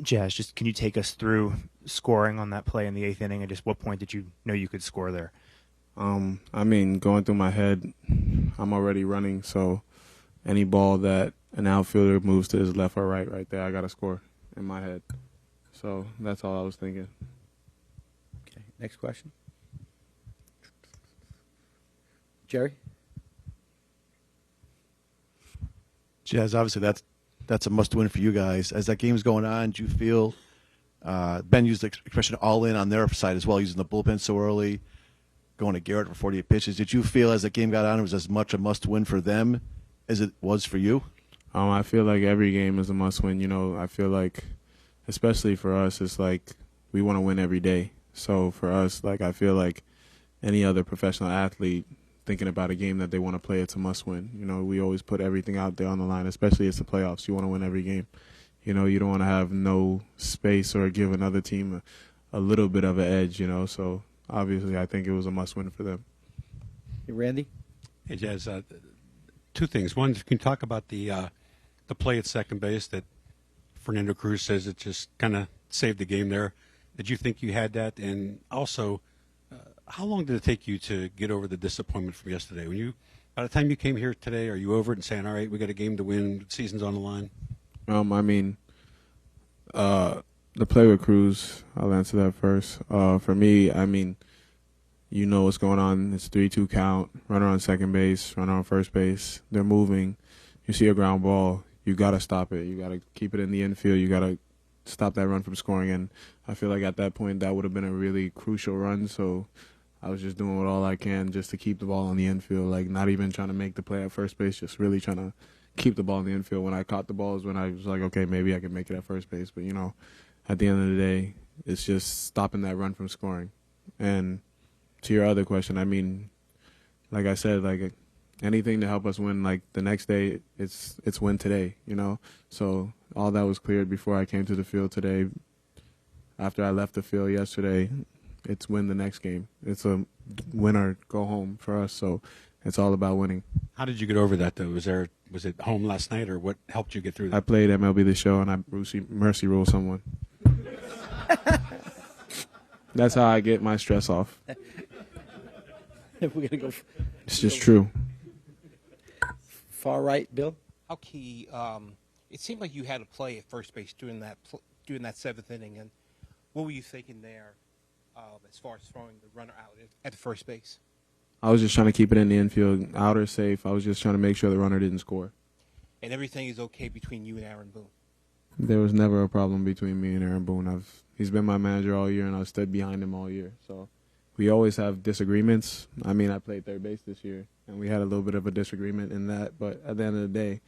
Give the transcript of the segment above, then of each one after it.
Jazz, just can you take us through scoring on that play in the 8th inning, and just what point did you know you could score there? I mean, going through my head, I'm already running, so any ball that an outfielder moves to his left or right there, I got to score in my head. So that's all I was thinking. Okay, next question. Jerry? Jazz, obviously that's a must-win for you guys. As that game's going on, do you feel Ben used the expression all in on their side as well, using the bullpen so early, going to Garrett for 48 pitches. Did you feel as the game got on it was as much a must-win for them as it was for you? I feel like every game is a must-win. You know, I feel like, especially for us, it's like we want to win every day. So for us, like I feel like any other professional athlete thinking about a game that they want to play, it's a must-win. You know, we always put everything out there on the line, especially it's the playoffs. You want to win every game. You know, you don't want to have no space or give another team a little bit of an edge, you know. So obviously I think it was a must-win for them. Hey, Randy? Hey, Jazz, two things. One, can you talk about the play at second base that Fernando Cruz says it just kind of saved the game there? Did you think you had that? And also, how long did it take you to get over the disappointment from yesterday? By the time you came here today, are you over it and saying, all right, we got a game to win, season's on the line? I mean, the play with Cruz, I'll answer that first. For me, I mean, you know what's going on. It's 3-2 count, runner on second base, runner on first base. They're moving. You see a ground ball, you got to stop it. You got to keep it in the infield. You got to stop that run from scoring. And I feel like at that point that would have been a really crucial run. So I was just doing all I can just to keep the ball on the infield, like not even trying to make the play at first base, just really trying to keep the ball in the infield. When I caught the ball is when I was like, okay, maybe I can make it at first base. But, you know, at the end of the day, it's just stopping that run from scoring. And to your other question, I mean, like I said, like anything to help us win, like the next day, it's win today, you know. So all that was cleared before I came to the field today. After I left the field yesterday, it's win the next game. It's a win or go home for us. So it's all about winning. How did you get over that, though? Was it home last night, or what helped you get through that? I played MLB The Show, and I mercy ruled someone. That's how I get my stress off. We're gonna go. It's just true. Far right, Bill. How key? It seemed like you had a play at first base during that 7th inning, and what were you thinking there, as far as throwing the runner out at the first base? I was just trying to keep it in the infield, out or safe. I was just trying to make sure the runner didn't score. And everything is okay between you and Aaron Boone? There was never a problem between me and Aaron Boone. He's been my manager all year, and I've stood behind him all year. So we always have disagreements. I mean, I played third base this year, and we had a little bit of a disagreement in that. But at the end of the day,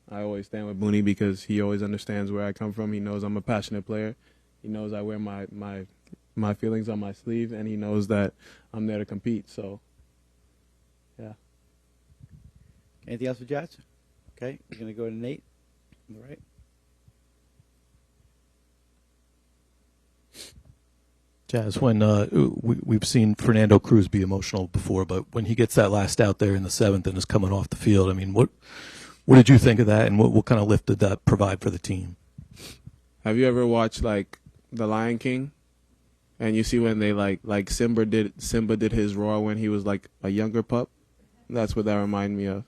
I always stand with Booney because he always understands where I come from. He knows I'm a passionate player. He knows I wear my feelings on my sleeve, and he knows that I'm there to compete. So, yeah. Anything else for Jazz? Okay, we're going to go to Nate. All right. Jazz, when we've seen Fernando Cruz be emotional before, but when he gets that last out there in the 7th and is coming off the field, I mean, what did you think of that, and what kind of lift did that provide for the team? Have you ever watched like The Lion King? And you see when they like Simba did his roar when he was like a younger pup? That's what that reminded me of.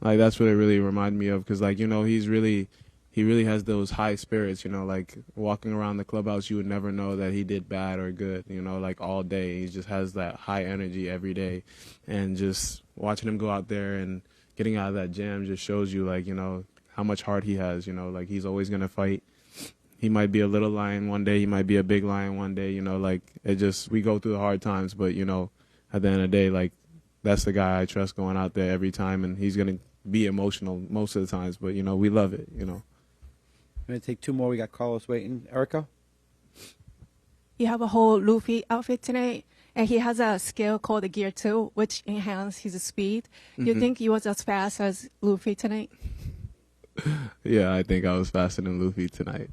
Like that's what it really reminded me of, because like, you know, he really has those high spirits, you know, like walking around the clubhouse, you would never know that he did bad or good, you know, like all day. He just has that high energy every day. And just watching him go out there and getting out of that jam just shows you, like, you know, how much heart he has, you know, like he's always going to fight. He might be a little lion one day, he might be a big lion one day, you know, like we go through the hard times, but, you know, at the end of the day, like that's the guy I trust going out there every time, and he's going to be emotional most of the times, but, you know, we love it, you know. I'm going to take two more. We got Carlos waiting. Erica? You have a whole Luffy outfit tonight, and he has a skill called the Gear 2, which enhances his speed. You think he was as fast as Luffy tonight? Yeah, I think I was faster than Luffy tonight.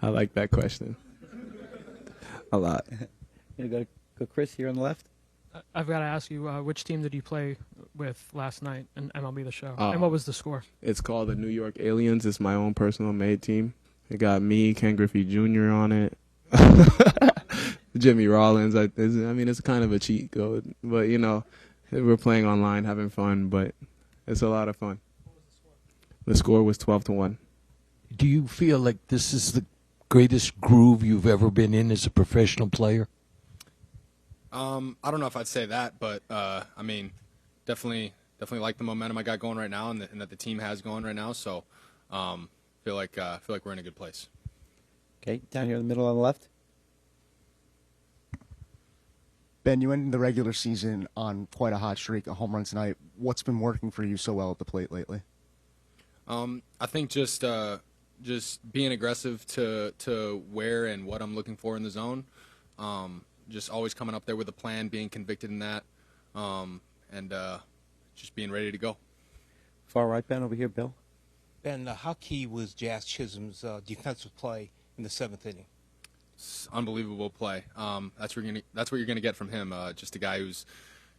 I like that question a lot. Going to go Chris here on the left. I've got to ask you, which team did you play with last night in MLB The Show? Oh. And what was the score? It's called the New York Aliens. It's my own personal made team. It got me, Ken Griffey Jr. on it, Jimmy Rollins. I mean, it's kind of a cheat code, but we're playing online, having fun, but it's a lot of fun. The score was 12-1. Do you feel like this is the greatest groove you've ever been in as a professional player? I don't know if I'd say that, but I mean, definitely like the momentum I got going right now, and that the team has going right now. So, feel like we're in a good place. Okay, down here in the middle on the left. Ben, you ended the regular season on quite a hot streak, a home run tonight. What's been working for you so well at the plate lately? I think just being aggressive to where and what I'm looking for in the zone. Just always coming up there with a plan, being convicted in that, and just being ready to go. Far right, Ben, over here, Bill. Ben, how key was Jazz Chisholm's defensive play in the 7th inning? It's unbelievable play. That's what you're gonna get from him. Just a guy who's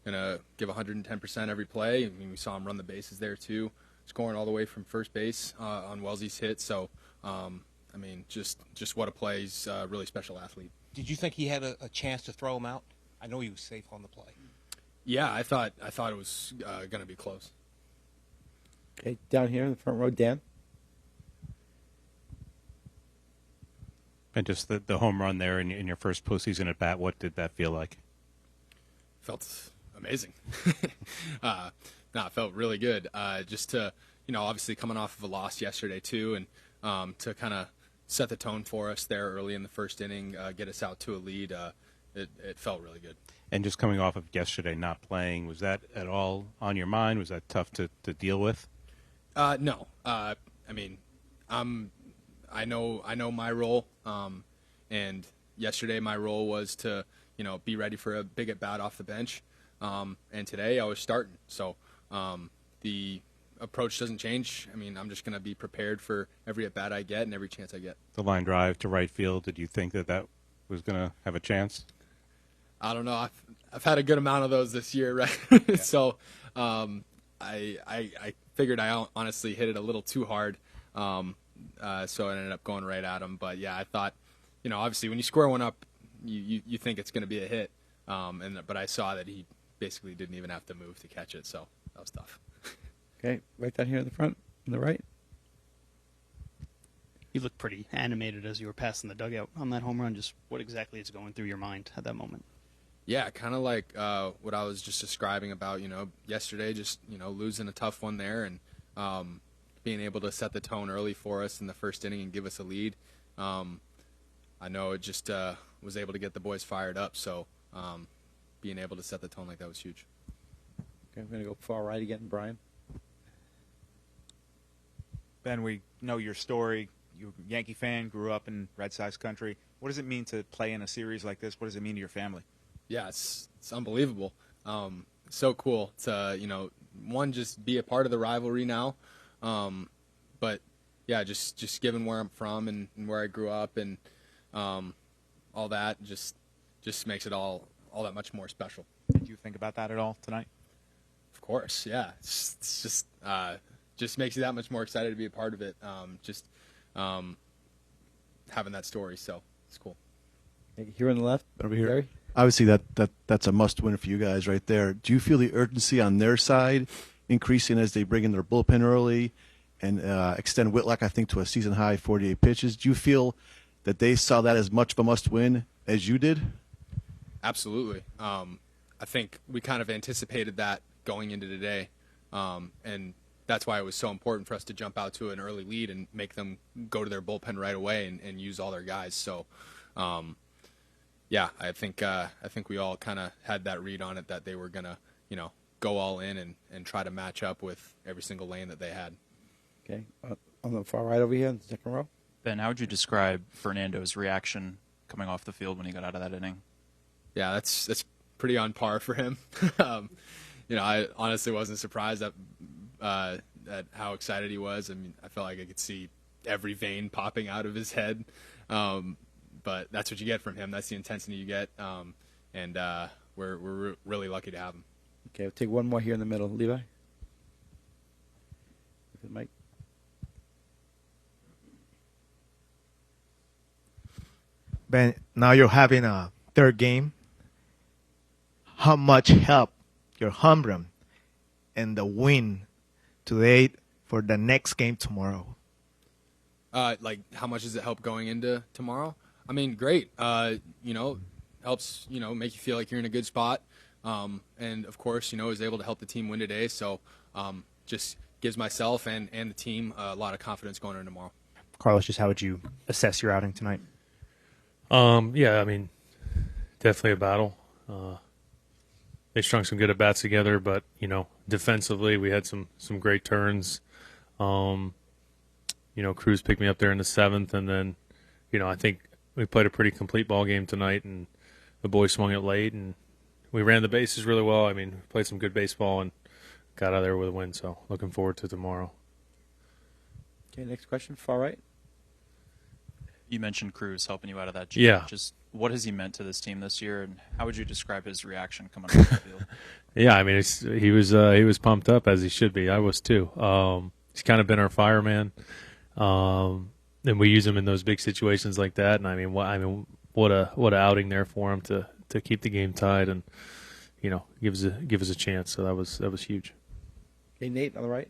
gonna give 110% every play. I mean, we saw him run the bases there too, scoring all the way from first base on Wellesley's hit. So, I mean, just what a play. He's a really special athlete. Did you think he had a chance to throw him out? I know he was safe on the play. Yeah, I thought it was going to be close. Okay, down here in the front row, Dan. And just the home run there in your first postseason at bat, what did that feel like? Felt amazing. It felt really good. Just to, obviously coming off of a loss yesterday too, and to kind of set the tone for us there early in the first inning, get us out to a lead. It felt really good. And just coming off of yesterday not playing, was that at all on your mind? Was that tough to deal with? No. I mean, I know my role, and yesterday my role was to, be ready for a big at bat off the bench, and today I was starting. So the approach doesn't change. I mean, I'm just going to be prepared for every at bat I get and every chance I get. The line drive to right field, did you think that was going to have a chance? I don't know. I've had a good amount of those this year, right? Yeah. So I figured I honestly hit it a little too hard, so I ended up going right at him. But yeah, I thought, obviously when you square one up, you think it's going to be a hit, but I saw that he basically didn't even have to move to catch it, so that was tough. Okay, right down here in the front, on the right. You looked pretty animated as you were passing the dugout on that home run. Just what exactly is going through your mind at that moment? Yeah, kind of like what I was just describing about, yesterday, just, losing a tough one there and being able to set the tone early for us in the first inning and give us a lead. I know it just was able to get the boys fired up, so being able to set the tone like that was huge. Okay, I'm going to go far right again, Brian. Ben, we know your story. You're a Yankee fan, grew up in Red Sox country. What does it mean to play in a series like this? What does it mean to your family? Yeah, it's unbelievable. So cool to, one, just be a part of the rivalry now. But, yeah, just given where I'm from and where I grew up and all that, just makes it all that much more special. Did you think about that at all tonight? Of course, yeah. It's just makes you that much more excited to be a part of it. Having that story, so it's cool. Here on the left, over here. Gary? Obviously, that's a must-win for you guys right there. Do you feel the urgency on their side increasing as they bring in their bullpen early and extend Whitlock, I think, to a season-high 48 pitches? Do you feel that they saw that as much of a must-win as you did? Absolutely. I think we kind of anticipated that going into today, and that's why it was so important for us to jump out to an early lead and make them go to their bullpen right away and use all their guys. So, yeah, I think we all kind of had that read on it that they were gonna, go all in and try to match up with every single lane that they had. Okay, on the far right over here in the second row. Ben, how would you describe Fernando's reaction coming off the field when he got out of that inning? Yeah, that's pretty on par for him. I honestly wasn't surprised at how excited he was. I mean, I felt like I could see every vein popping out of his head. But that's what you get from him. That's the intensity you get. And we're really lucky to have him. Okay, we'll take one more here in the middle. Levi? Mike? Ben, now you're having a third game. How much help your home run and the win today for the next game tomorrow? Like, how much does it help going into tomorrow? I mean, great. Helps, make you feel like you're in a good spot. And, of course, is able to help the team win today. So just gives myself and the team a lot of confidence going into tomorrow. Carlos, just how would you assess your outing tonight? Yeah, I mean, definitely a battle. They strung some good at-bats together, but, defensively we had some great turns. Cruz picked me up there in the 7th, and then, I think we played a pretty complete ball game tonight, and the boys swung it late, and we ran the bases really well. I mean, played some good baseball and got out of there with a win, so looking forward to tomorrow. Okay, next question, far right. You mentioned Cruz helping you out of that. Yeah. Just what has he meant to this team this year, and how would you describe his reaction coming off the field? Yeah, I mean, he was pumped up, as he should be. I was too. He's kind of been our fireman, and we use him in those big situations like that. And I mean, what a outing there for him to keep the game tied and give us a chance. So that was huge. Okay, Nate on the right.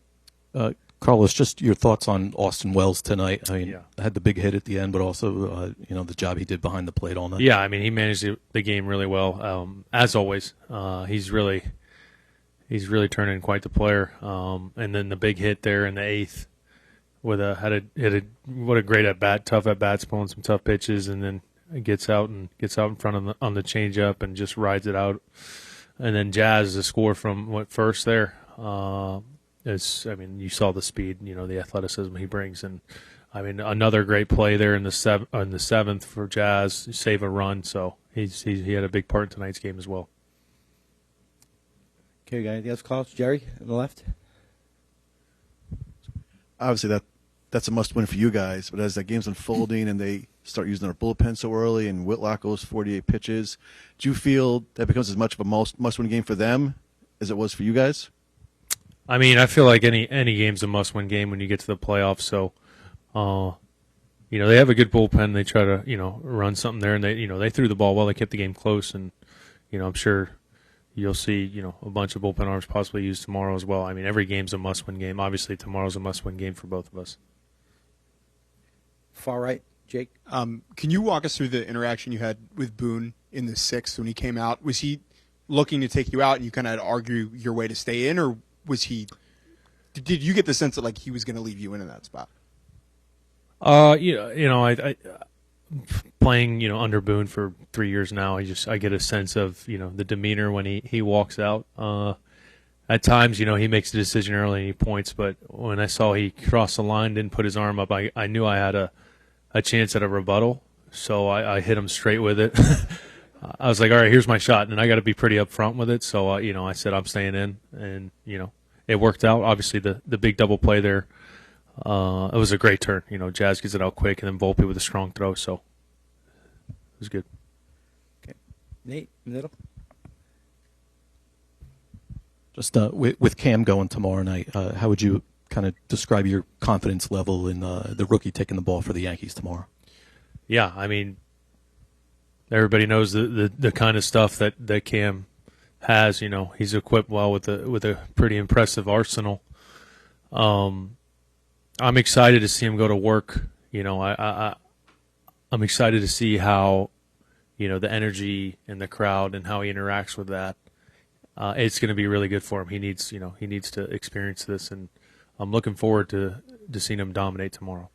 Carlos, just your thoughts on Austin Wells tonight. I mean, had the big hit at the end, but also, the job he did behind the plate all night. Yeah, I mean, he managed the game really well, as always. He's really turning quite the player. And then the big hit there in the 8th with what a great at bat, tough at bats, pulling some tough pitches, and then gets out in front on the changeup and just rides it out. And then Jazz, the score from first there. You saw the speed, the athleticism he brings, and I mean another great play there in the 7th for Jazz, save a run. So he had a big part in tonight's game as well. Okay, got anything else, Carlos? Jerry on the left. Obviously, that's a must-win for you guys. But as that game's unfolding and they start using their bullpen so early, and Whitlock goes 48 pitches, do you feel that becomes as much of a must-win game for them as it was for you guys? I mean, I feel like any game's a must-win game when you get to the playoffs. So, they have a good bullpen. They try to, run something there, and they threw the ball well. They kept the game close, and I'm sure you'll see, a bunch of bullpen arms possibly used tomorrow as well. I mean, every game's a must-win game. Obviously, tomorrow's a must-win game for both of us. Far right, Jake. Can you walk us through the interaction you had with Boone in the 6th when he came out? Was he looking to take you out, and you kind of had to argue your way to stay in, or was he? Did you get the sense that he was going to leave you in that spot? I playing under Boone for 3 years now. I get a sense of the demeanor when he walks out. At times, he makes a decision early and he points, but when I saw he crossed the line, didn't put his arm up, I knew I had a chance at a rebuttal. So I hit him straight with it. I was like, all right, here's my shot, and I got to be pretty upfront with it. So I said I'm staying in, and it worked out. Obviously, the big double play there, it was a great turn. Jazz gets it out quick, and then Volpe with a strong throw. So it was good. Okay, Nate, middle. Just with Cam going tomorrow night, how would you kind of describe your confidence level in the rookie taking the ball for the Yankees tomorrow? Yeah, I mean, everybody knows the kind of stuff that Cam has. He's equipped well with a pretty impressive arsenal. I'm excited to see him go to work. I'm excited to see how the energy in the crowd and how he interacts with that. It's going to be really good for him. He needs to experience this, and I'm looking forward to seeing him dominate tomorrow.